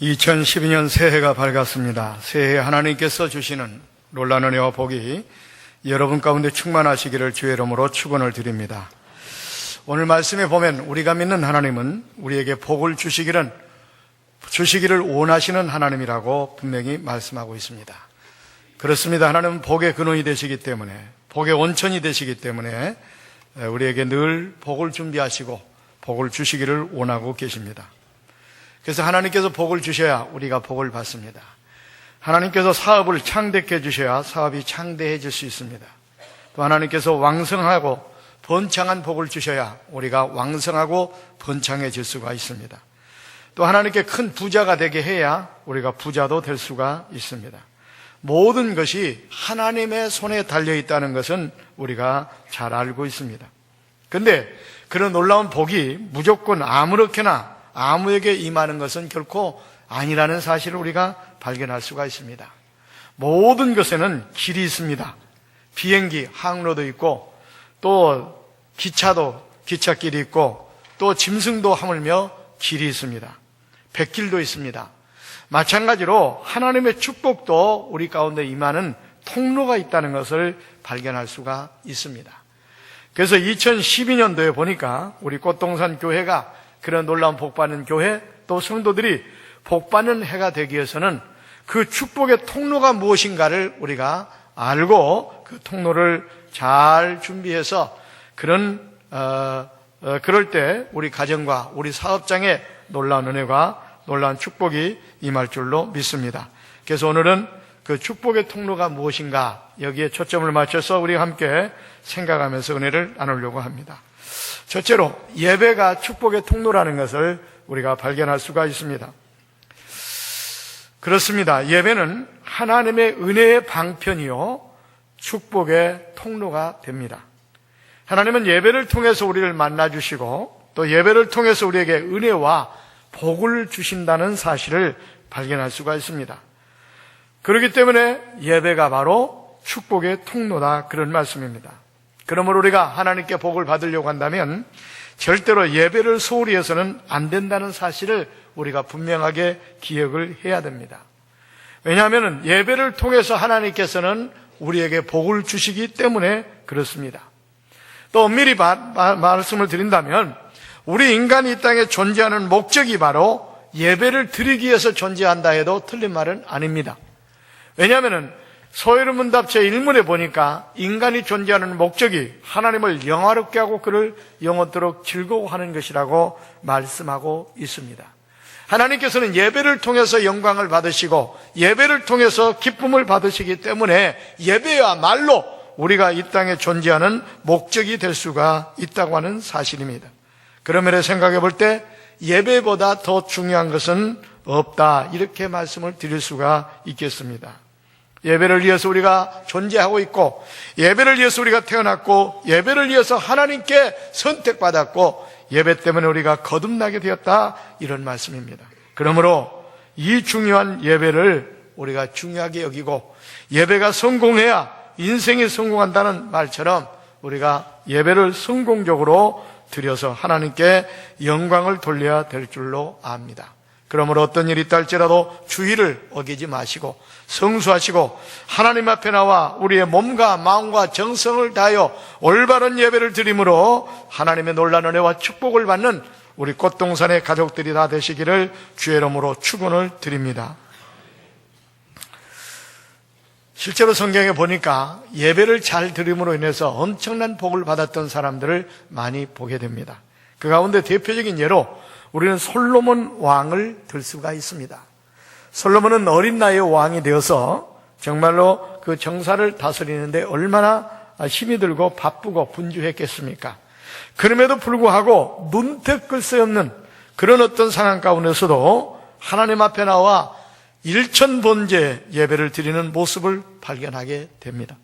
(2012년) 새해가 밝았습니다. 새해 하나님께서 주시는 놀라운 은혜와 복이 여러분 가운데 충만하시기를 주의 이름으로 축원을 드립니다. 오늘 말씀에 보면 우리가 믿는 하나님은 우리에게 복을 주시기를 원하시는 하나님이라고 분명히 말씀하고 있습니다. 그렇습니다. 하나님은 복의 근원이 되시기 때문에, 복의 원천이 되시기 때문에 우리에게 늘 복을 준비하시고 복을 주시기를 원하고 계십니다. 그래서 하나님께서 복을 주셔야 우리가 복을 받습니다. 하나님께서 사업을 창대케 주셔야 사업이 창대해질 수 있습니다. 또 하나님께서 왕성하고 번창한 복을 주셔야 우리가 왕성하고 번창해질 수가 있습니다. 또 하나님께 큰 부자가 되게 해야 우리가 부자도 될 수가 있습니다. 모든 것이 하나님의 손에 달려있다는 것은 우리가 잘 알고 있습니다. 그런데 그런 놀라운 복이 무조건 아무렇게나 아무에게 임하는 것은 결코 아니라는 사실을 우리가 발견할 수가 있습니다. 모든 것에는 길이 있습니다. 비행기, 항로도 있고, 또 기찻길이 있고, 또 짐승도 하물며 길이 있습니다. 백길도 있습니다. 마찬가지로 하나님의 축복도 우리 가운데 임하는 통로가 있다는 것을 발견할 수가 있습니다. 그래서 2012년도에 보니까 우리 꽃동산 교회가 그런 놀라운 복받는 교회, 또 성도들이 복받는 해가 되기 위해서는 그 축복의 통로가 무엇인가를 우리가 알고 그 통로를 잘 준비해서 그럴 때 우리 가정과 우리 사업장에 놀라운 은혜가 놀라운 축복이 임할 줄로 믿습니다. 그래서 오늘은 그 축복의 통로가 무엇인가 여기에 초점을 맞춰서 우리 함께 생각하면서 은혜를 나누려고 합니다. 첫째로 예배가 축복의 통로라는 것을 우리가 발견할 수가 있습니다. 그렇습니다. 예배는 하나님의 은혜의 방편이요 축복의 통로가 됩니다. 하나님은 예배를 통해서 우리를 만나주시고 또 예배를 통해서 우리에게 은혜와 복을 주신다는 사실을 발견할 수가 있습니다. 그렇기 때문에 예배가 바로 축복의 통로다, 그런 말씀입니다. 그러므로 우리가 하나님께 복을 받으려고 한다면 절대로 예배를 소홀히 해서는 안 된다는 사실을 우리가 분명하게 기억을 해야 됩니다. 왜냐하면 예배를 통해서 하나님께서는 우리에게 복을 주시기 때문에 그렇습니다. 또 엄밀히 말씀을 드린다면 우리 인간이 이 땅에 존재하는 목적이 바로 예배를 드리기 위해서 존재한다 해도 틀린 말은 아닙니다. 왜냐하면 소요문답 제1문에 보니까 인간이 존재하는 목적이 하나님을 영화롭게 하고 그를 영원토록 즐거워하는 것이라고 말씀하고 있습니다. 하나님께서는 예배를 통해서 영광을 받으시고 예배를 통해서 기쁨을 받으시기 때문에 예배야말로 우리가 이 땅에 존재하는 목적이 될 수가 있다고 하는 사실입니다. 그러면서 생각해 볼 때 예배보다 더 중요한 것은 없다, 이렇게 말씀을 드릴 수가 있겠습니다. 예배를 위해서 우리가 존재하고 있고 예배를 위해서 우리가 태어났고 예배를 위해서 하나님께 선택받았고 예배 때문에 우리가 거듭나게 되었다, 이런 말씀입니다. 그러므로 이 중요한 예배를 우리가 중요하게 여기고 예배가 성공해야 인생이 성공한다는 말처럼 우리가 예배를 성공적으로 드려서 하나님께 영광을 돌려야 될 줄로 압니다. 그러므로 어떤 일이 있다 할지라도 주의를 어기지 마시고 성수하시고 하나님 앞에 나와 우리의 몸과 마음과 정성을 다하여 올바른 예배를 드림으로 하나님의 놀라운 은혜와 축복을 받는 우리 꽃동산의 가족들이 다 되시기를 주의 이름으로 축원을 드립니다. 실제로 성경에 보니까 예배를 잘 드림으로 인해서 엄청난 복을 받았던 사람들을 많이 보게 됩니다. 그 가운데 대표적인 예로 우리는 솔로몬 왕을 들 수가 있습니다. 솔로몬은 어린 나이에 왕이 되어서 정말로 그 정사를 다스리는데 얼마나 힘이 들고 바쁘고 분주했겠습니까? 그럼에도 불구하고 눈태끌 새 없는 그런 어떤 상황 가운데서도 하나님 앞에 나와 일천번제 예배를 드리는 모습을 발견하게 됩니다.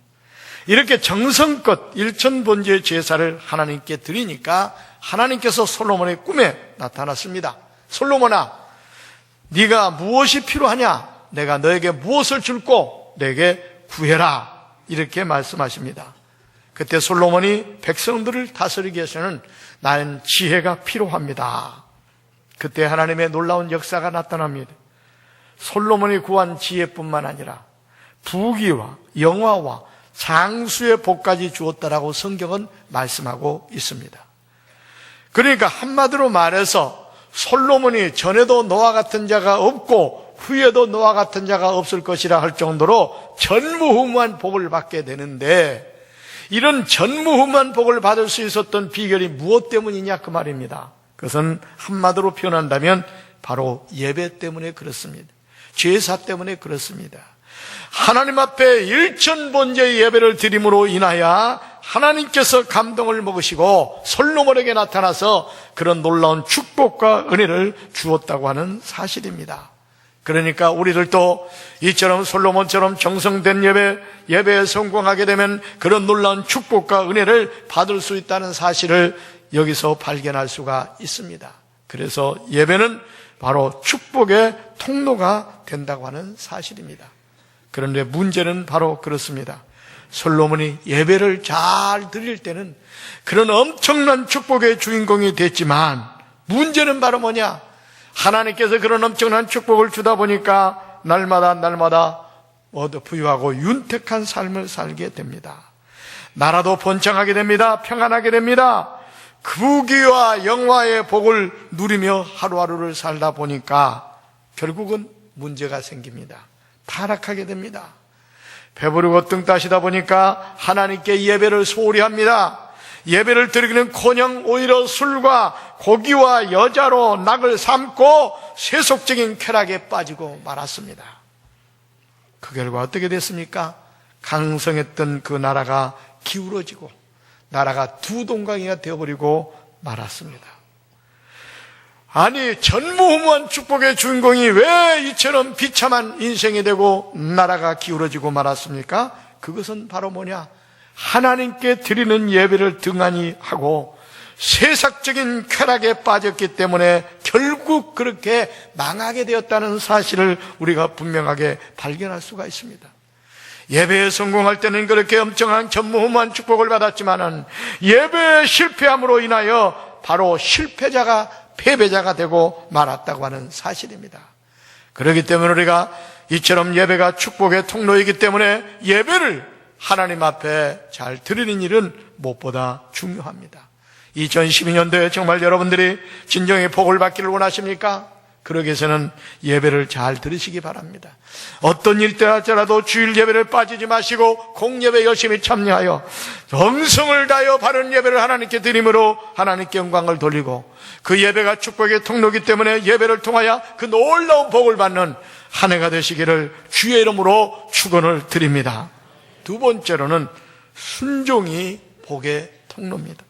이렇게 정성껏 일천번제 제사를 하나님께 드리니까 하나님께서 솔로몬의 꿈에 나타났습니다. 솔로몬아, 네가 무엇이 필요하냐? 내가 너에게 무엇을 줄고 내게 구해라, 이렇게 말씀하십니다. 그때 솔로몬이 백성들을 다스리기 위해서는 나는 지혜가 필요합니다. 그때 하나님의 놀라운 역사가 나타납니다. 솔로몬이 구한 지혜뿐만 아니라 부귀와 영화와 장수의 복까지 주었다라고 성경은 말씀하고 있습니다. 그러니까 한마디로 말해서 솔로몬이 전에도 노아 같은 자가 없고 후에도 노아 같은 자가 없을 것이라 할 정도로 전무후무한 복을 받게 되는데, 이런 전무후무한 복을 받을 수 있었던 비결이 무엇 때문이냐 그 말입니다. 그것은 한마디로 표현한다면 바로 예배 때문에 그렇습니다. 제사 때문에 그렇습니다. 하나님 앞에 일천번제의 예배를 드림으로 인하여 하나님께서 감동을 먹으시고 솔로몬에게 나타나서 그런 놀라운 축복과 은혜를 주었다고 하는 사실입니다. 그러니까 우리들도 이처럼 솔로몬처럼 정성된 예배에 성공하게 되면 그런 놀라운 축복과 은혜를 받을 수 있다는 사실을 여기서 발견할 수가 있습니다. 그래서 예배는 바로 축복의 통로가 된다고 하는 사실입니다. 그런데 문제는 바로 그렇습니다. 솔로몬이 예배를 잘 드릴 때는 그런 엄청난 축복의 주인공이 됐지만, 문제는 바로 뭐냐? 하나님께서 그런 엄청난 축복을 주다 보니까 날마다 부유하고 윤택한 삶을 살게 됩니다. 나라도 번창하게 됩니다. 평안하게 됩니다. 부귀와 영화의 복을 누리며 하루하루를 살다 보니까 결국은 문제가 생깁니다. 타락하게 됩니다. 배부르고 등 따시다 보니까 하나님께 예배를 소홀히 합니다. 예배를 드리기는커녕 오히려 술과 고기와 여자로 낙을 삼고 세속적인 쾌락에 빠지고 말았습니다. 그 결과 어떻게 됐습니까? 강성했던 그 나라가 기울어지고 나라가 두 동강이가 되어버리고 말았습니다. 아니, 전무후무한 축복의 주인공이 왜 이처럼 비참한 인생이 되고 나라가 기울어지고 말았습니까? 그것은 바로 뭐냐? 하나님께 드리는 예배를 등한히 하고 세상적인 쾌락에 빠졌기 때문에 결국 그렇게 망하게 되었다는 사실을 우리가 분명하게 발견할 수가 있습니다. 예배에 성공할 때는 그렇게 엄청난 전무후무한 축복을 받았지만은 예배에 실패함으로 인하여 바로 패배자가 되고 말았다고 하는 사실입니다. 그렇기 때문에 우리가 이처럼 예배가 축복의 통로이기 때문에 예배를 하나님 앞에 잘 드리는 일은 무엇보다 중요합니다. 2012년도에 정말 여러분들이 진정의 복을 받기를 원하십니까? 그러기 위해서는 예배를 잘 들으시기 바랍니다. 어떤 일 때라도 주일 예배를 빠지지 마시고 공예배 열심히 참여하여 정성을 다하여 바른 예배를 하나님께 드림으로 하나님께 영광을 돌리고, 그 예배가 축복의 통로이기 때문에 예배를 통하여 그 놀라운 복을 받는 한 해가 되시기를 주의 이름으로 축원을 드립니다. 두 번째로는 순종이 복의 통로입니다.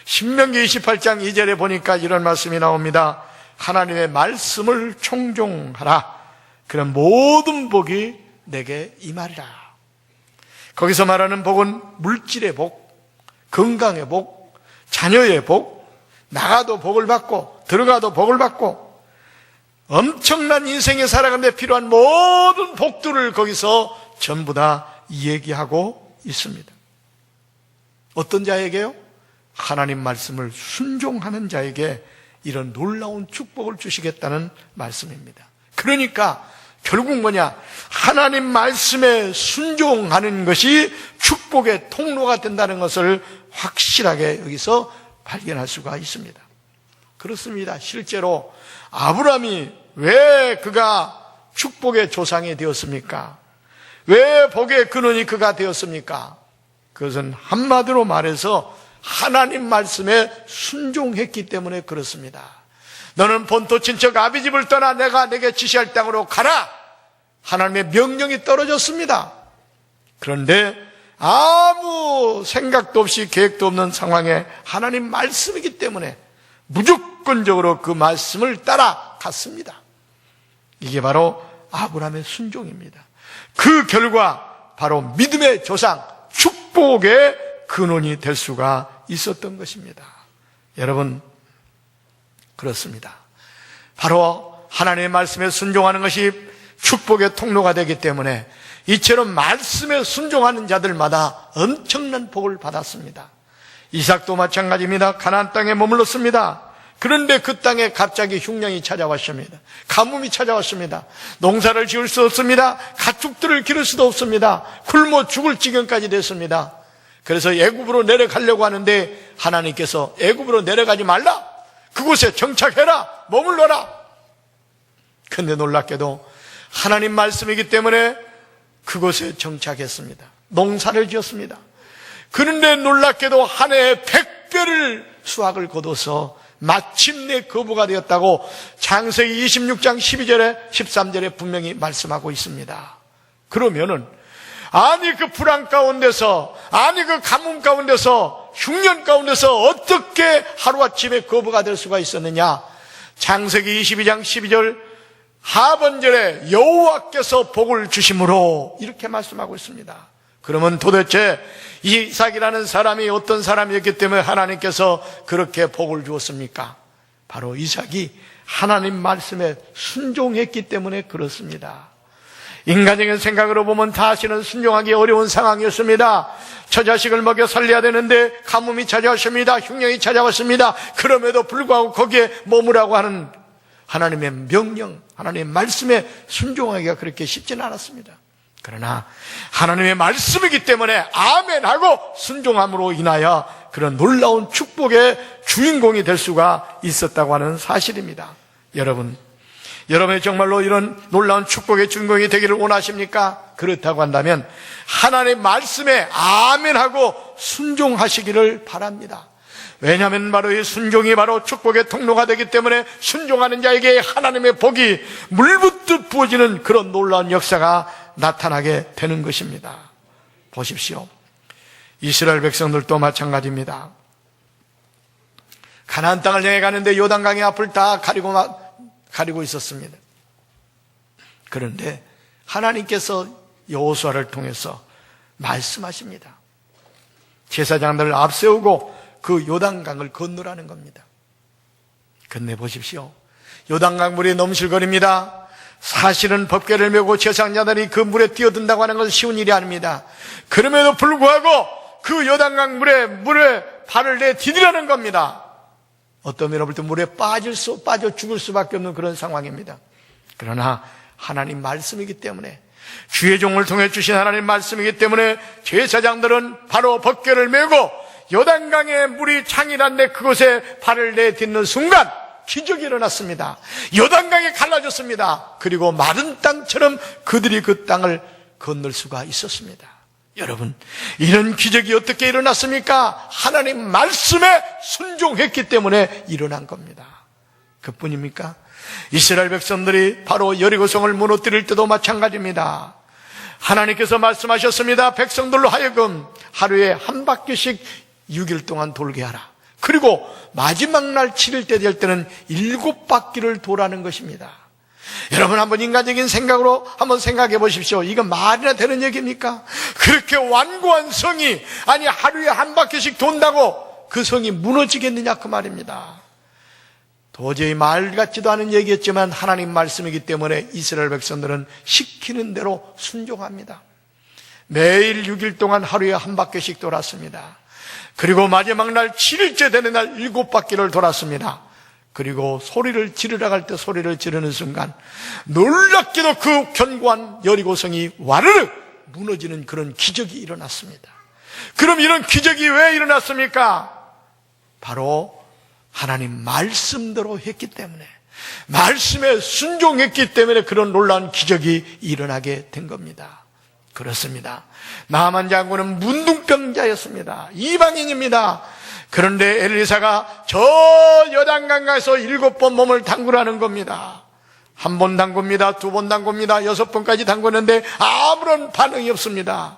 신명기 28장 2절에 보니까 이런 말씀이 나옵니다. 하나님의 말씀을 청종하라. 그런 모든 복이 내게 임하리라. 거기서 말하는 복은 물질의 복, 건강의 복, 자녀의 복, 나가도 복을 받고 들어가도 복을 받고 엄청난 인생에 살아가는 데 필요한 모든 복들을 거기서 전부 다 얘기하고 있습니다. 어떤 자에게요? 하나님 말씀을 순종하는 자에게 이런 놀라운 축복을 주시겠다는 말씀입니다. 그러니까 결국 뭐냐? 하나님 말씀에 순종하는 것이 축복의 통로가 된다는 것을 확실하게 여기서 발견할 수가 있습니다. 그렇습니다. 실제로 아브라함이 왜 그가 축복의 조상이 되었습니까? 왜 복의 근원이 그가 되었습니까? 그것은 한마디로 말해서 하나님 말씀에 순종했기 때문에 그렇습니다. 너는 본토 친척 아비집을 떠나 내가 내게 지시할 땅으로 가라. 하나님의 명령이 떨어졌습니다. 그런데 아무 생각도 없이 계획도 없는 상황에 하나님 말씀이기 때문에 무조건적으로 그 말씀을 따라갔습니다. 이게 바로 아브라함의 순종입니다. 그 결과 바로 믿음의 조상, 축복의 근원이 될 수가 있었던 것입니다. 여러분, 그렇습니다. 바로 하나님의 말씀에 순종하는 것이 축복의 통로가 되기 때문에 이처럼 말씀에 순종하는 자들마다 엄청난 복을 받았습니다. 이삭도 마찬가지입니다. 가나안 땅에 머물렀습니다. 그런데 그 땅에 갑자기 흉년이 찾아왔습니다. 가뭄이 찾아왔습니다. 농사를 지을 수 없습니다. 가축들을 기를 수도 없습니다. 굶어 죽을 지경까지 됐습니다. 그래서 애굽으로 내려가려고 하는데 하나님께서 애굽으로 내려가지 말라, 그곳에 정착해라, 머물러라. 근데 놀랍게도 하나님 말씀이기 때문에 그곳에 정착했습니다. 농사를 지었습니다. 그런데 놀랍게도 한 해에 100배를 수확을 거둬서 마침내 거부가 되었다고 창세기 26장 12절에 13절에 분명히 말씀하고 있습니다. 그러면은 아니 그 불안 가운데서, 아니 그 가뭄 가운데서, 흉년 가운데서 어떻게 하루아침에 거부가 될 수가 있었느냐? 창세기 22장 12절 하반절에 여호와께서 복을 주심으로 이렇게 말씀하고 있습니다. 그러면 도대체 이삭이라는 사람이 어떤 사람이었기 때문에 하나님께서 그렇게 복을 주었습니까? 바로 이삭이 하나님 말씀에 순종했기 때문에 그렇습니다. 인간적인 생각으로 보면 다시는 순종하기 어려운 상황이었습니다. 처자식을 먹여 살려야 되는데 가뭄이 찾아왔습니다. 흉년이 찾아왔습니다. 그럼에도 불구하고 거기에 머무라고 하는 하나님의 명령, 하나님의 말씀에 순종하기가 그렇게 쉽지는 않았습니다. 그러나 하나님의 말씀이기 때문에 아멘하고 순종함으로 인하여 그런 놀라운 축복의 주인공이 될 수가 있었다고 하는 사실입니다. 여러분이 정말로 이런 놀라운 축복의 주인공이 되기를 원하십니까? 그렇다고 한다면 하나님의 말씀에 아멘하고 순종하시기를 바랍니다. 왜냐하면 바로 이 순종이 바로 축복의 통로가 되기 때문에 순종하는 자에게 하나님의 복이 물붓듯 부어지는 그런 놀라운 역사가 나타나게 되는 것입니다. 보십시오. 이스라엘 백성들도 마찬가지입니다. 가나안 땅을 향해 가는데 요단강의 앞을 다 가리고 있었습니다. 그런데 하나님께서 여호수아를 통해서 말씀하십니다. 제사장들을 앞세우고 그 요단강을 건너라는 겁니다. 근데 보십시오. 요단강 물이 넘실거립니다. 사실은 법궤를 메고 제사장자들이 그 물에 뛰어든다고 하는 것은 쉬운 일이 아닙니다. 그럼에도 불구하고 그 요단강 물에 발을 내디디라는 겁니다. 어떤 면을 볼 때 물에 빠져 죽을 수밖에 없는 그런 상황입니다. 그러나 하나님 말씀이기 때문에, 주의 종을 통해 주신 하나님 말씀이기 때문에 제사장들은 바로 법궤를 메고 요단강에 물이 창이란데 그곳에 발을 내딛는 순간 기적이 일어났습니다. 요단강이 갈라졌습니다. 그리고 마른 땅처럼 그들이 그 땅을 건널 수가 있었습니다. 여러분, 이런 기적이 어떻게 일어났습니까? 하나님 말씀에 순종했기 때문에 일어난 겁니다. 그뿐입니까? 이스라엘 백성들이 바로 여리고성을 무너뜨릴 때도 마찬가지입니다. 하나님께서 말씀하셨습니다. 백성들로 하여금 하루에 한 바퀴씩 6일 동안 돌게 하라. 그리고 마지막 날 7일째 될 때는 7바퀴를 도라는 것입니다. 여러분, 한번 인간적인 생각으로 한번 생각해 보십시오. 이거 말이나 되는 얘기입니까? 그렇게 완고한 성이, 아니 하루에 한 바퀴씩 돈다고 그 성이 무너지겠느냐 그 말입니다. 도저히 말 같지도 않은 얘기였지만 하나님 말씀이기 때문에 이스라엘 백성들은 시키는 대로 순종합니다. 매일 6일 동안 하루에 한 바퀴씩 돌았습니다. 그리고 마지막 날 7일째 되는 날 7바퀴를 돌았습니다. 그리고 소리를 지르러 갈 때 소리를 지르는 순간 놀랍게도 그 견고한 여리고성이 와르르 무너지는 그런 기적이 일어났습니다. 그럼 이런 기적이 왜 일어났습니까? 바로 하나님 말씀대로 했기 때문에, 말씀에 순종했기 때문에 그런 놀라운 기적이 일어나게 된 겁니다. 그렇습니다. 나만 장군은 문둥병자였습니다. 이방인입니다. 그런데 엘리사가 저 요단강가에서 7번 몸을 담그라는 겁니다. 1번 담굽니다. 2번 담굽니다. 6번까지 담그는데 아무런 반응이 없습니다.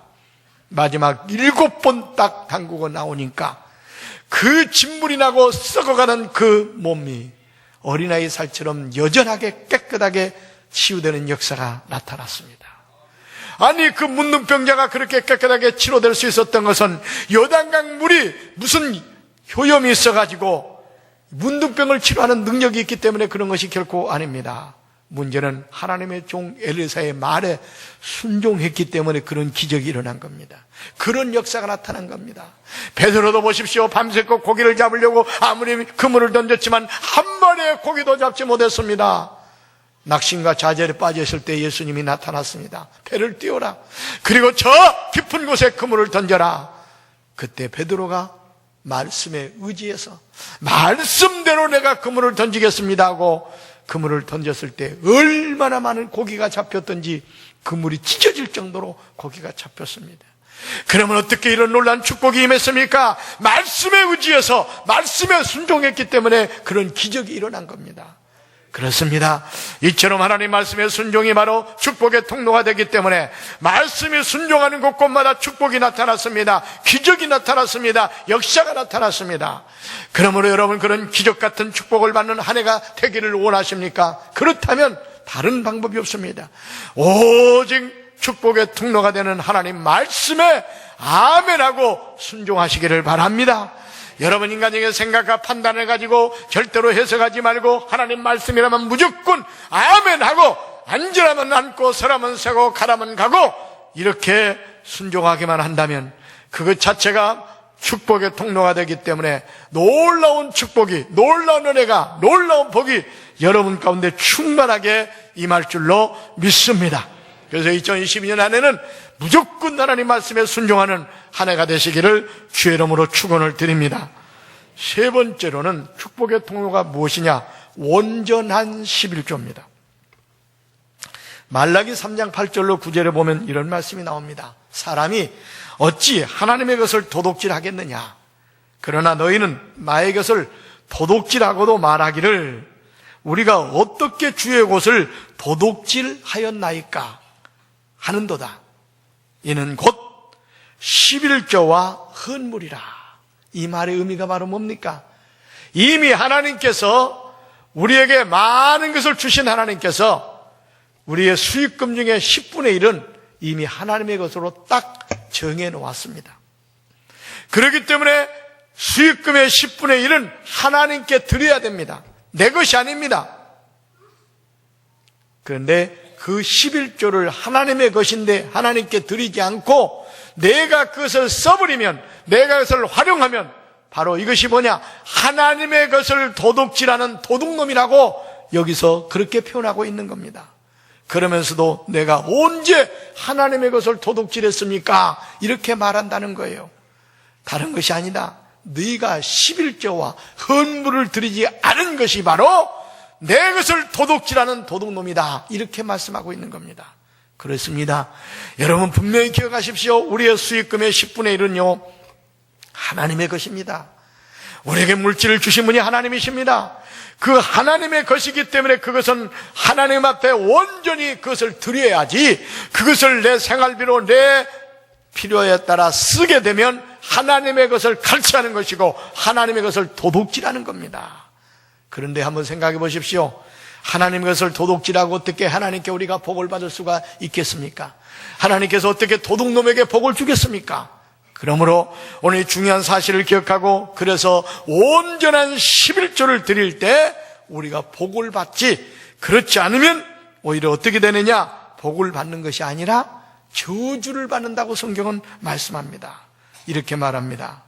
마지막 7번 딱 담그고 나오니까 그 진물이 나고 썩어가는 그 몸이 어린아이 살처럼 여전하게 깨끗하게 치유되는 역사가 나타났습니다. 아니 그 문둥병자가 그렇게 깨끗하게 치료될 수 있었던 것은 요단강 물이 무슨 효염이 있어가지고 문둥병을 치료하는 능력이 있기 때문에 그런 것이 결코 아닙니다. 문제는 하나님의 종 엘리사의 말에 순종했기 때문에 그런 기적이 일어난 겁니다. 그런 역사가 나타난 겁니다. 베드로도 보십시오. 밤새껏 고기를 잡으려고 아무리 그물을 던졌지만 한 마리의 고기도 잡지 못했습니다. 낙심과 좌절에 빠져 있을 때 예수님이 나타났습니다. 배를 띄워라. 그리고 저 깊은 곳에 그물을 던져라. 그때 베드로가 말씀에 의지해서 말씀대로 내가 그물을 던지겠습니다 하고 그물을 던졌을 때 얼마나 많은 고기가 잡혔던지 그물이 찢어질 정도로 고기가 잡혔습니다. 그러면 어떻게 이런 놀라운 축복이 임했습니까? 말씀에 의지해서 말씀에 순종했기 때문에 그런 기적이 일어난 겁니다. 그렇습니다. 이처럼 하나님 말씀의 순종이 바로 축복의 통로가 되기 때문에 말씀이 순종하는 곳곳마다 축복이 나타났습니다. 기적이 나타났습니다. 역사가 나타났습니다. 그러므로 여러분 그런 기적 같은 축복을 받는 한 해가 되기를 원하십니까? 그렇다면 다른 방법이 없습니다. 오직 축복의 통로가 되는 하나님 말씀에 아멘하고 순종하시기를 바랍니다. 여러분 인간적인 생각과 판단을 가지고 절대로 해석하지 말고 하나님 말씀이라면 무조건 아멘하고 앉으라면 앉고 서라면 서고 가라면 가고 이렇게 순종하기만 한다면 그것 자체가 축복의 통로가 되기 때문에 놀라운 축복이, 놀라운 은혜가, 놀라운 복이 여러분 가운데 충만하게 임할 줄로 믿습니다. 그래서 2022년 안에는 무조건 하나님 말씀에 순종하는 한 해가 되시기를 주의 이름으로 축원을 드립니다. 세 번째로는 축복의 통로가 무엇이냐? 온전한 11조입니다. 말라기 3장 8절로 9절에 보면 이런 말씀이 나옵니다. 사람이 어찌 하나님의 것을 도둑질하겠느냐? 그러나 너희는 나의 것을 도둑질하고도 말하기를 우리가 어떻게 주의 곳을 도둑질하였나이까 하는도다. 이는 곧 11조와 헌물이라. 이 말의 의미가 바로 뭡니까? 이미 하나님께서 우리에게 많은 것을 주신 하나님께서 우리의 수익금 중에 10분의 1은 이미 하나님의 것으로 딱 정해 놓았습니다. 그렇기 때문에 수익금의 10분의 1은 하나님께 드려야 됩니다. 내 것이 아닙니다. 그런데 그 11조를 하나님의 것인데 하나님께 드리지 않고 내가 그것을 써버리면, 내가 그것을 활용하면 바로 이것이 뭐냐? 하나님의 것을 도둑질하는 도둑놈이라고 여기서 그렇게 표현하고 있는 겁니다. 그러면서도 내가 언제 하나님의 것을 도둑질했습니까? 이렇게 말한다는 거예요. 다른 것이 아니다. 네가 11조와 헌물을 드리지 않은 것이 바로 내 것을 도둑질하는 도둑놈이다. 이렇게 말씀하고 있는 겁니다. 그렇습니다. 여러분 분명히 기억하십시오. 우리의 수익금의 10분의 1은요 하나님의 것입니다. 우리에게 물질을 주신 분이 하나님이십니다. 그 하나님의 것이기 때문에 그것은 하나님 앞에 온전히 그것을 드려야지, 그것을 내 생활비로 내 필요에 따라 쓰게 되면 하나님의 것을 갈취하는 것이고 하나님의 것을 도둑질하는 겁니다. 그런데 한번 생각해 보십시오. 하나님의 것을 도둑질하고 어떻게 하나님께 우리가 복을 받을 수가 있겠습니까? 하나님께서 어떻게 도둑놈에게 복을 주겠습니까? 그러므로 오늘 이 중요한 사실을 기억하고 그래서 온전한 11조를 드릴 때 우리가 복을 받지, 그렇지 않으면 오히려 어떻게 되느냐? 복을 받는 것이 아니라 저주를 받는다고 성경은 말씀합니다. 이렇게 말합니다.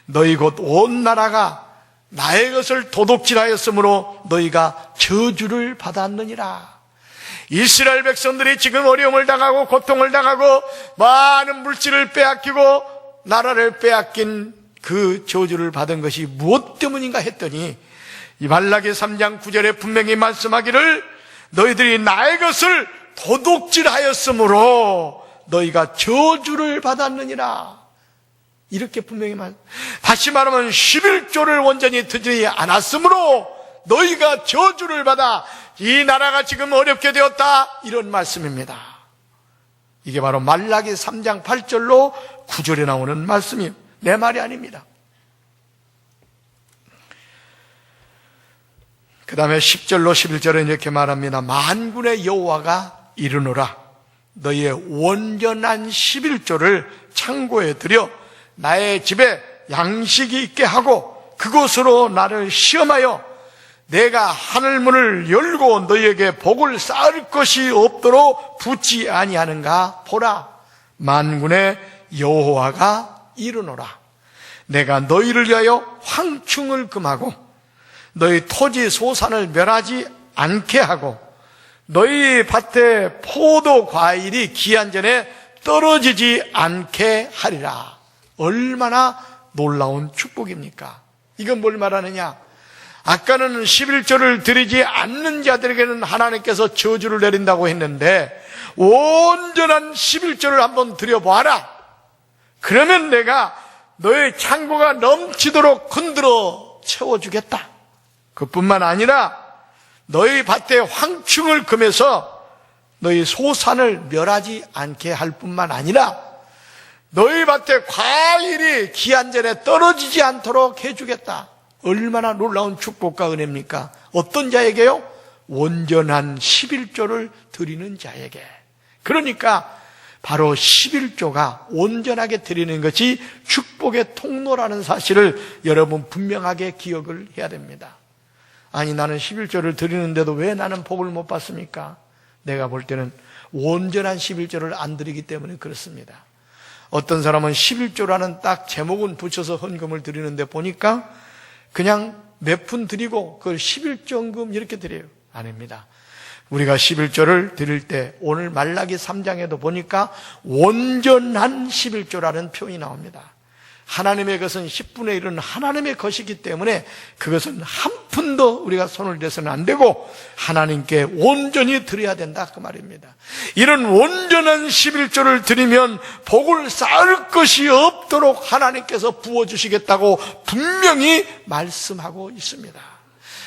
너희 곧 온 나라가 나의 것을 도둑질하였으므로 너희가 저주를 받았느니라. 이스라엘 백성들이 지금 어려움을 당하고 고통을 당하고 많은 물질을 빼앗기고 나라를 빼앗긴 그 저주를 받은 것이 무엇 때문인가 했더니 이 말라기 3장 9절에 분명히 말씀하기를 너희들이 나의 것을 도둑질하였으므로 너희가 저주를 받았느니라. 이렇게 분명히 다시 말하면 11조를 온전히 드리지 않았으므로 너희가 저주를 받아 이 나라가 지금 어렵게 되었다, 이런 말씀입니다. 이게 바로 말라기 3장 8절로 9절에 나오는 말씀이에요. 내 말이 아닙니다. 그 다음에 10절로 11절에 이렇게 말합니다. 만군의 여호와가 이르노라. 너희의 온전한 11조를 창고에 들여 나의 집에 양식이 있게 하고 그곳으로 나를 시험하여 내가 하늘문을 열고 너희에게 복을 쌓을 것이 없도록 붙지 아니하는가? 보라, 만군의 여호와가 이르노라. 내가 너희를 위하여 황충을 금하고 너희 토지 소산을 멸하지 않게 하고 너희 밭에 포도 과일이 기한 전에 떨어지지 않게 하리라. 얼마나 놀라운 축복입니까? 이건 뭘 말하느냐? 아까는 11조를 드리지 않는 자들에게는 하나님께서 저주를 내린다고 했는데 온전한 11조를 한번 드려보아라. 그러면 내가 너의 창고가 넘치도록 흔들어 채워주겠다. 그뿐만 아니라 너희 밭에 황충을 금해서 너희 소산을 멸하지 않게 할 뿐만 아니라 너희 밭에 과일이 기한 전에 떨어지지 않도록 해주겠다. 얼마나 놀라운 축복과 은혜입니까? 어떤 자에게요? 온전한 11조를 드리는 자에게. 그러니까 바로 11조가 온전하게 드리는 것이 축복의 통로라는 사실을 여러분 분명하게 기억을 해야 됩니다. 아니, 나는 11조를 드리는데도 왜 나는 복을 못 받습니까? 내가 볼 때는 온전한 11조를 안 드리기 때문에 그렇습니다. 어떤 사람은 11조라는 딱 제목은 붙여서 헌금을 드리는데 보니까 그냥 몇 푼 드리고 그걸 11조헌금 이렇게 드려요. 아닙니다. 우리가 11조를 드릴 때 오늘 말라기 3장에도 보니까 온전한 11조라는 표현이 나옵니다. 하나님의 것은 10분의 1은 하나님의 것이기 때문에 그것은 한 푼도 우리가 손을 대서는 안 되고 하나님께 온전히 드려야 된다, 그 말입니다. 이런 온전한 11조를 드리면 복을 쌓을 것이 없도록 하나님께서 부어주시겠다고 분명히 말씀하고 있습니다.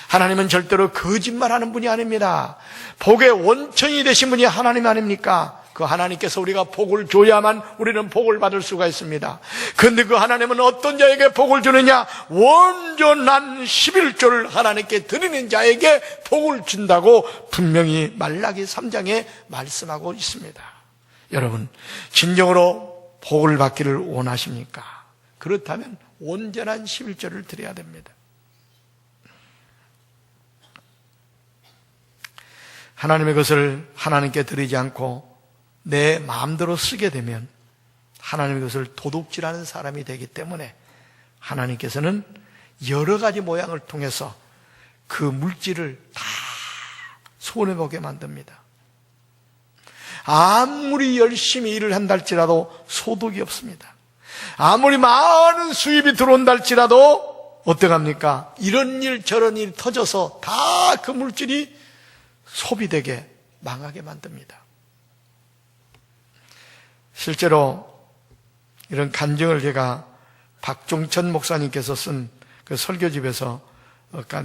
하나님은 절대로 거짓말하는 분이 아닙니다. 복의 원천이 되신 분이 하나님 아닙니까? 그 하나님께서 우리가 복을 줘야만 우리는 복을 받을 수가 있습니다. 그런데 그 하나님은 어떤 자에게 복을 주느냐? 온전한 11조를 하나님께 드리는 자에게 복을 준다고 분명히 말라기 3장에 말씀하고 있습니다. 여러분, 진정으로 복을 받기를 원하십니까? 그렇다면 온전한 11조를 드려야 됩니다. 하나님의 것을 하나님께 드리지 않고 내 마음대로 쓰게 되면 하나님의 것을 도둑질하는 사람이 되기 때문에 하나님께서는 여러 가지 모양을 통해서 그 물질을 다 손해보게 만듭니다. 아무리 열심히 일을 한다 할지라도 소득이 없습니다. 아무리 많은 수입이 들어온다 할지라도 어떡합니까? 이런 일 저런 일이 터져서 다 그 물질이 소비되게 망하게 만듭니다. 실제로 이런 간증을 제가 박종천 목사님께서 쓴 그 설교집에서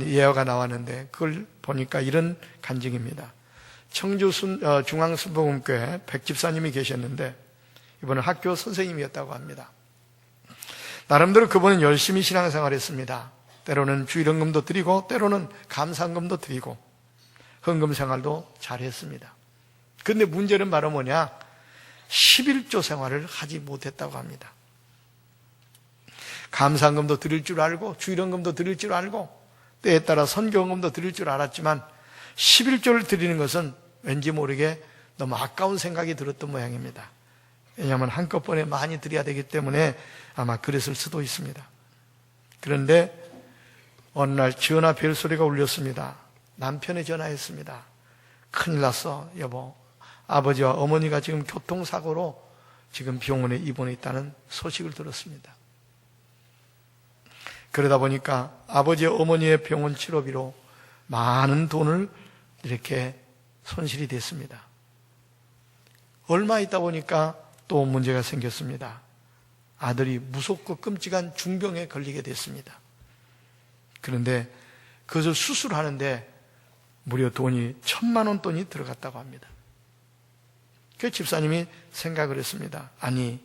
예화가 나왔는데 그걸 보니까 이런 간증입니다. 청주 중앙순복음교회 백집사님이 계셨는데 이분은 학교 선생님이었다고 합니다. 나름대로 그분은 열심히 신앙생활했습니다. 때로는 주일헌금도 드리고 때로는 감사헌금도 드리고 헌금 생활도 잘했습니다. 그런데 문제는 바로 뭐냐? 11조 생활을 하지 못했다고 합니다. 감사헌금도 드릴 줄 알고 주일헌금도 드릴 줄 알고 때에 따라 선교헌금도 드릴 줄 알았지만 11조를 드리는 것은 왠지 모르게 너무 아까운 생각이 들었던 모양입니다. 왜냐하면 한꺼번에 많이 드려야 되기 때문에 아마 그랬을 수도 있습니다. 그런데 어느 날 전화 벨소리가 울렸습니다. 남편이 전화했습니다. 큰일 났어, 여보. 아버지와 어머니가 지금 교통사고로 지금 병원에 입원해 있다는 소식을 들었습니다. 그러다 보니까 아버지와 어머니의 병원 치료비로 많은 돈을 이렇게 손실이 됐습니다. 얼마 있다 보니까 또 문제가 생겼습니다. 아들이 무섭고 끔찍한 중병에 걸리게 됐습니다. 그런데 그것을 수술하는데 무려 돈이 1,000만 원 돈이 들어갔다고 합니다. 그 집사님이 생각을 했습니다. 아니,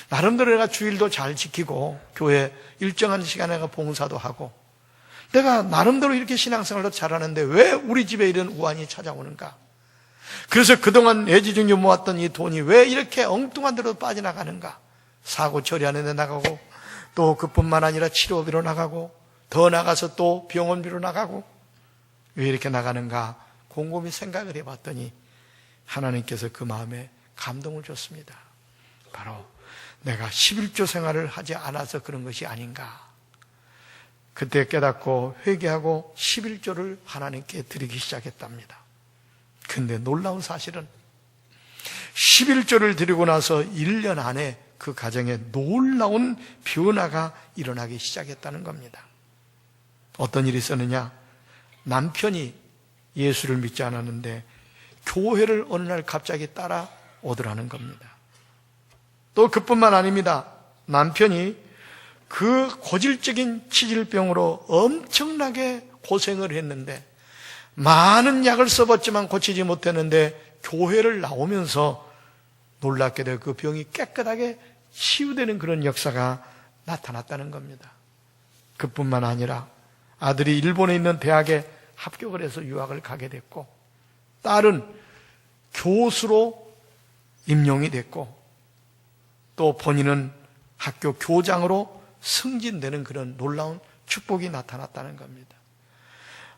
나름대로 내가 주일도 잘 지키고 교회 일정한 시간에 내가 봉사도 하고 내가 나름대로 이렇게 신앙생활도 잘하는데 왜 우리 집에 이런 우환이 찾아오는가? 그래서 그동안 애지중지 모았던 이 돈이 왜 이렇게 엉뚱한 데로 빠져나가는가? 사고 처리하는 데 나가고 또 그뿐만 아니라 치료비로 나가고 더 나가서 또 병원비로 나가고 왜 이렇게 나가는가 곰곰이 생각을 해봤더니 하나님께서 그 마음에 감동을 줬습니다. 바로 내가 11조 생활을 하지 않아서 그런 것이 아닌가. 그때 깨닫고 회개하고 11조를 하나님께 드리기 시작했답니다. 근데 놀라운 사실은 11조를 드리고 나서 1년 안에 그 가정에 놀라운 변화가 일어나기 시작했다는 겁니다. 어떤 일이 있었느냐? 남편이 예수를 믿지 않았는데 교회를 어느 날 갑자기 따라오더라는 겁니다. 또 그뿐만 아닙니다. 남편이 그 고질적인 치질병으로 엄청나게 고생을 했는데 많은 약을 써봤지만 고치지 못했는데 교회를 나오면서 놀랍게도 그 병이 깨끗하게 치유되는 그런 역사가 나타났다는 겁니다. 그뿐만 아니라 아들이 일본에 있는 대학에 합격을 해서 유학을 가게 됐고 딸은 교수로 임용이 됐고 또 본인은 학교 교장으로 승진되는 그런 놀라운 축복이 나타났다는 겁니다.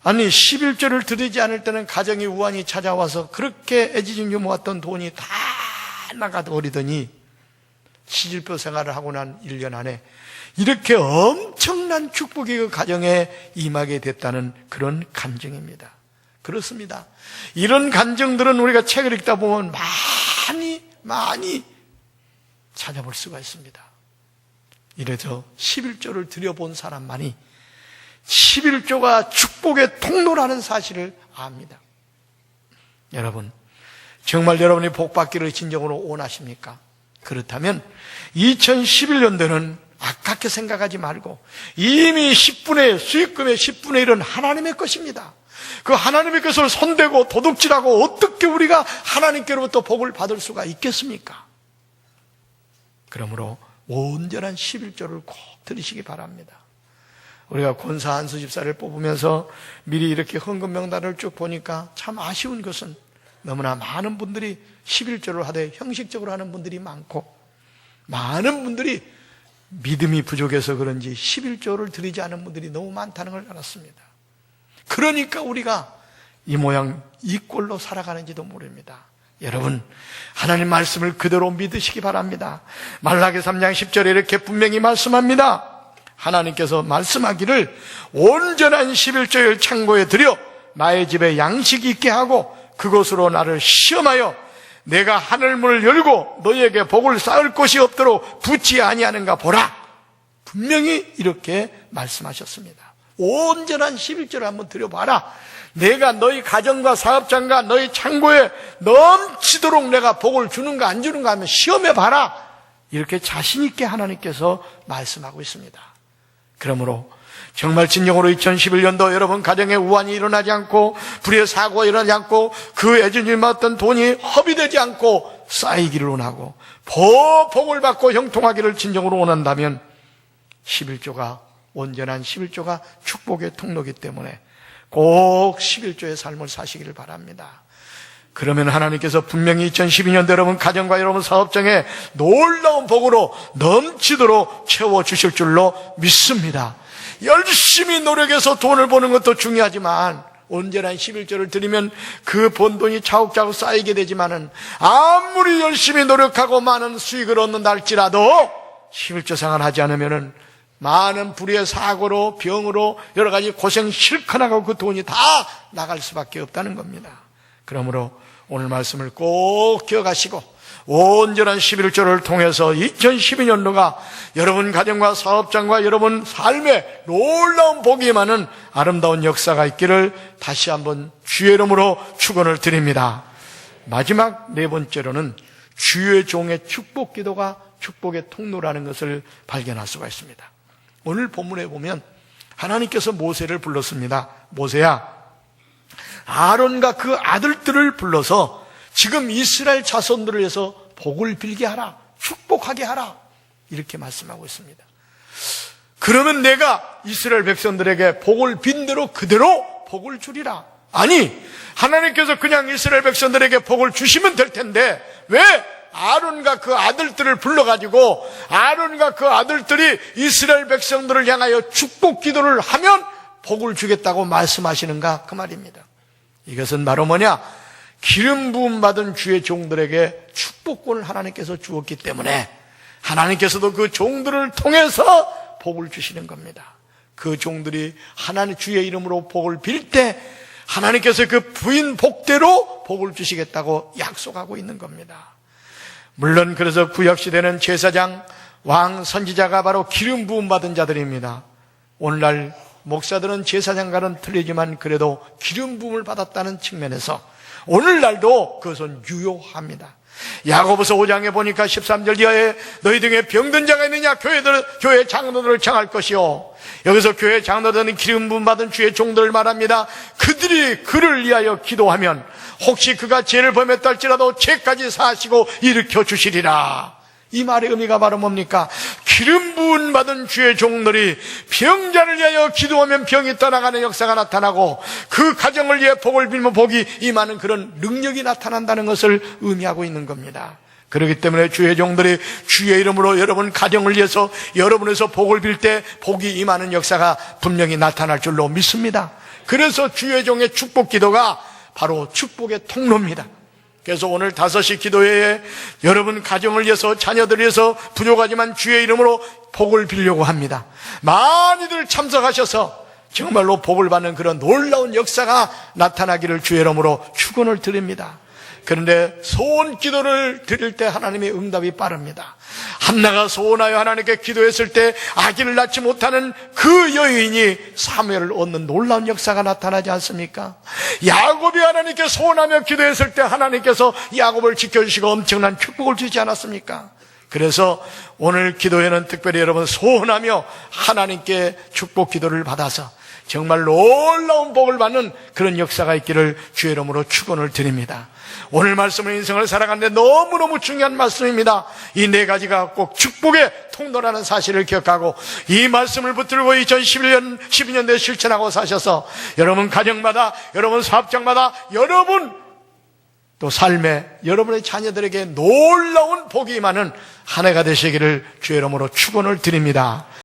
아니 11조를 드리지 않을 때는 가정의 우환이 찾아와서 그렇게 애지중지 모았던 돈이 다 나가버리더니 시집교 생활을 하고 난 1년 안에 이렇게 엄청난 축복이 그 가정에 임하게 됐다는 그런 간증입니다. 그렇습니다. 이런 간증들은 우리가 책을 읽다 보면 많이 찾아볼 수가 있습니다. 이래서 11조를 드려본 사람만이 11조가 축복의 통로라는 사실을 압니다. 여러분, 정말 여러분이 복받기를 진정으로 원하십니까? 그렇다면 2011년도는 아깝게 생각하지 말고 이미 10분의 수익금의 10분의 1은 하나님의 것입니다. 그 하나님의 것을 손대고 도둑질하고 어떻게 우리가 하나님께로부터 복을 받을 수가 있겠습니까? 그러므로 온전한 11조를 꼭 드리시기 바랍니다. 우리가 권사 한수 집사를 뽑으면서 미리 이렇게 헌금 명단을 쭉 보니까 참 아쉬운 것은 너무나 많은 분들이 11조를 하되 형식적으로 하는 분들이 많고 많은 분들이 믿음이 부족해서 그런지 11조를 드리지 않은 분들이 너무 많다는 걸 알았습니다. 그러니까 우리가 이 모양 이 꼴로 살아가는지도 모릅니다. 여러분, 하나님 말씀을 그대로 믿으시기 바랍니다. 말라기 3장 10절에 이렇게 분명히 말씀합니다. 하나님께서 말씀하기를 온전한 11조를 창고에 들여 나의 집에 양식이 있게 하고 그것으로 나를 시험하여 내가 하늘문을 열고 너희에게 복을 쌓을 곳이 없도록 붙지 아니하는가 보라. 분명히 이렇게 말씀하셨습니다. 온전한 11조를 한번 드려봐라. 내가 너희 가정과 사업장과 너희 창고에 넘치도록 내가 복을 주는가 안 주는가 하면 시험해봐라. 이렇게 자신 있게 하나님께서 말씀하고 있습니다. 그러므로 정말 진정으로 2011년도 여러분 가정에 우환이 일어나지 않고 불의의 사고가 일어나지 않고 그 애진이 맞던 돈이 허비되지 않고 쌓이기를 원하고 복을 받고 형통하기를 진정으로 원한다면 11조가 온전한 11조가 축복의 통로이기 때문에 꼭 11조의 삶을 사시기를 바랍니다. 그러면 하나님께서 분명히 2012년도 여러분 가정과 여러분 사업장에 놀라운 복으로 넘치도록 채워주실 줄로 믿습니다. 열심히 노력해서 돈을 버는 것도 중요하지만 온전한 11조를 드리면 그 번 돈이 차곡차곡 쌓이게 되지만은 아무리 열심히 노력하고 많은 수익을 얻는다 할지라도 11조 생활하지 않으면은 많은 불의의 사고로 병으로 여러 가지 고생 실컷 하고 그 돈이 다 나갈 수밖에 없다는 겁니다. 그러므로 오늘 말씀을 꼭 기억하시고 온전한 11조를 통해서 2012년도가 여러분 가정과 사업장과 여러분 삶에 놀라운 복이 임하는 아름다운 역사가 있기를 다시 한번 주의 이름으로 축원을 드립니다. 마지막 네 번째로는 주의 종의 축복 기도가 축복의 통로라는 것을 발견할 수가 있습니다. 오늘 본문에 보면 하나님께서 모세를 불렀습니다. 모세야, 아론과 그 아들들을 불러서 지금 이스라엘 자손들을 위해서 복을 빌게 하라, 축복하게 하라, 이렇게 말씀하고 있습니다. 그러면 내가 이스라엘 백성들에게 복을 빈 대로 그대로 복을 주리라. 아니, 하나님께서 그냥 이스라엘 백성들에게 복을 주시면 될 텐데 왜 아론과 그 아들들을 불러가지고 아론과 그 아들들이 이스라엘 백성들을 향하여 축복 기도를 하면 복을 주겠다고 말씀하시는가 그 말입니다. 이것은 바로 뭐냐? 기름 부음 받은 주의 종들에게 축복권을 하나님께서 주었기 때문에 하나님께서도 그 종들을 통해서 복을 주시는 겁니다. 그 종들이 하나님 주의 이름으로 복을 빌 때 하나님께서 그 부인 복대로 복을 주시겠다고 약속하고 있는 겁니다. 물론 그래서 구약시대는 제사장, 왕, 선지자가 바로 기름 부음 받은 자들입니다. 오늘날 목사들은 제사장과는 틀리지만 그래도 기름 부음을 받았다는 측면에서 오늘날도 그것은 유효합니다. 야고보서 5장에 보니까 13절 이하에 너희 중에 병든 자가 있느냐 교회 장로들을 청할 것이요. 여기서 교회 장로들은 기름 부음 받은 주의 종들을 말합니다. 그들이 그를 위하여 기도하면 혹시 그가 죄를 범했다 할지라도 죄까지 사하시고 일으켜 주시리라. 이 말의 의미가 바로 뭡니까? 기름 부음 받은 주의 종들이 병자를 위하여 기도하면 병이 떠나가는 역사가 나타나고 그 가정을 위해 복을 빌면 복이 임하는 그런 능력이 나타난다는 것을 의미하고 있는 겁니다. 그렇기 때문에 주의 종들이 주의 이름으로 여러분 가정을 위해서 여러분에서 복을 빌 때 복이 임하는 역사가 분명히 나타날 줄로 믿습니다. 그래서 주의 종의 축복 기도가 바로 축복의 통로입니다. 그래서 오늘 5시 기도회에 여러분 가정을 위해서 자녀들을 위해서 부족하지만 주의 이름으로 복을 빌려고 합니다. 많이들 참석하셔서 정말로 복을 받는 그런 놀라운 역사가 나타나기를 주의 이름으로 축원을 드립니다. 그런데 소원 기도를 드릴 때 하나님의 응답이 빠릅니다. 한나가 소원하여 하나님께 기도했을 때 아기를 낳지 못하는 그 여인이 사무엘을 얻는 놀라운 역사가 나타나지 않습니까? 야곱이 하나님께 소원하며 기도했을 때 하나님께서 야곱을 지켜주시고 엄청난 축복을 주지 않았습니까? 그래서 오늘 기도회는 특별히 여러분 소원하며 하나님께 축복 기도를 받아서 정말 놀라운 복을 받는 그런 역사가 있기를 주의 이름으로 축원을 드립니다. 오늘 말씀은 인생을 살아가는데 너무너무 중요한 말씀입니다. 이 4가지가 꼭 축복의 통로라는 사실을 기억하고 이 말씀을 붙들고 2011년 12년도에 실천하고 사셔서 여러분 가정마다 여러분 사업장마다 여러분 또 삶에 여러분의 자녀들에게 놀라운 복이 임하는 한 해가 되시기를 주의 이름으로 축원을 드립니다.